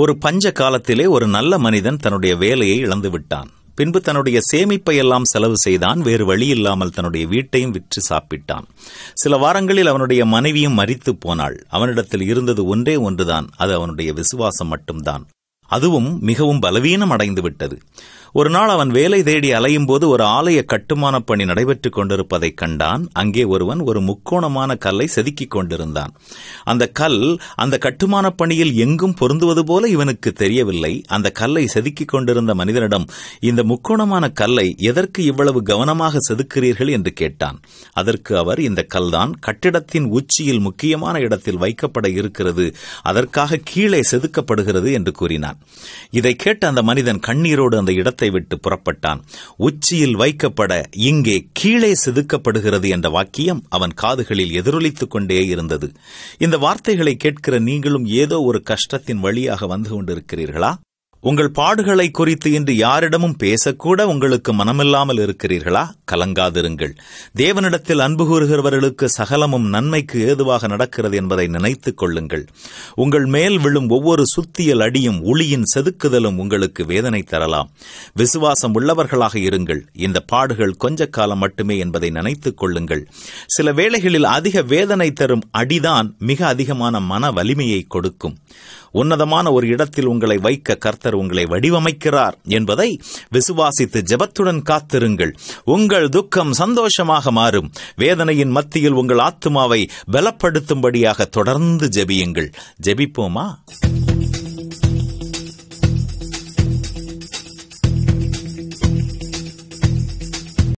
ஒரு பஞ்ச காலத்திலே ஒரு நல்ல மனிதன் தன்னுடைய வேலையை இழந்து விட்டான். பின்பு தன்னுடைய சேமிப்பை எல்லாம் செலவு செய்தான். வேறு வழி இல்லாமல் தன்னுடைய வீட்டையும் விற்று சாப்பிட்டான். சில வாரங்களில் அவனுடைய மனைவியும் மரித்து போனாள். அவனிடத்தில் இருந்தது ஒன்றே ஒன்றுதான், அது அவனுடைய விசுவாசம் மட்டும்தான். அதுவும் மிகவும் பலவீனம் அடைந்து விட்டது. ஒரு நாள் அவன் வேலை தேடி அலையும் போது ஒரு ஆலய கட்டுமான பணி நடைபெற்றுக் கொண்டிருப்பதைக் கண்டான். அங்கே ஒருவன் ஒரு முக்கோணமான கல்லை செதுக்கிக் கொண்டிருந்தான். அந்த கல் அந்த கட்டுமான பணியில் எங்கும் பொருந்துவது போல இவனுக்கு தெரியவில்லை. அந்த கல்லை செதுக்கிக் கொண்டிருந்த மனிதனிடம், இந்த முக்கோணமான கல்லை எதற்கு இவ்வளவு கவனமாக செதுக்கிறீர்கள் என்று கேட்டான். அதற்கு அவர், இந்த கல்தான் கட்டிடத்தின் உச்சியில் முக்கியமான இடத்தில் வைக்கப்பட இருக்கிறது, அதற்காக கீழே செதுக்கப்படுகிறது என்று கூறினான். இதை கேட்ட அந்த மனிதன் கண்ணீரோடு அந்த இடத்தை விட்டு புறப்பட்டான். உச்சியில் வைக்கப்பட இங்கே கீழே செதுக்கப்படுகிறது என்ற வாக்கியம் அவன் காதுகளில் எதிரொலித்துக் கொண்டே இருந்தது. இந்த வார்த்தைகளை கேட்கிற நீங்களும் ஏதோ ஒரு கஷ்டத்தின் வழியாக வந்து கொண்டிருக்கிறீர்களா? உங்கள் பாடுகளை குறித்து இன்று யாரிடமும் பேசக்கூட உங்களுக்கு மனமில்லாமல் இருக்கிறீர்களா? கலங்காதிருங்கள். தேவனிடத்தில் அன்பு கூறுகிறவர்களுக்கு சகலமும் நன்மைக்கு ஏதுவாக நடக்கிறது என்பதை நினைத்துக் கொள்ளுங்கள். உங்கள் மேல் விழும் ஒவ்வொரு சுத்தியல் அடியும் உளியின் செதுக்குதலும் உங்களுக்கு வேதனை தரலாம். விசுவாசம் உள்ளவர்களாக இருங்கள். இந்த பாடுகள் கொஞ்ச காலம் மட்டுமே என்பதை நினைத்துக் கொள்ளுங்கள். சில வேளைகளில் அதிக வேதனை தரும் அடிதான் மிக அதிகமான மன வலிமையை கொடுக்கும். உன்னதமான ஒரு இடத்தில் உங்களை வைக்க கர்த்தர் உங்களை வடிவமைக்கிறார் என்பதை விசுவாசித்து ஜெபத்துடன் காத்திருங்கள். உங்கள் துக்கம் சந்தோஷமாக மாறும். வேதனையின் மத்தியில் உங்கள் ஆத்துமாவை பலப்படுத்தும்படியாக தொடர்ந்து ஜெபியுங்கள். ஜெபிப்போமா?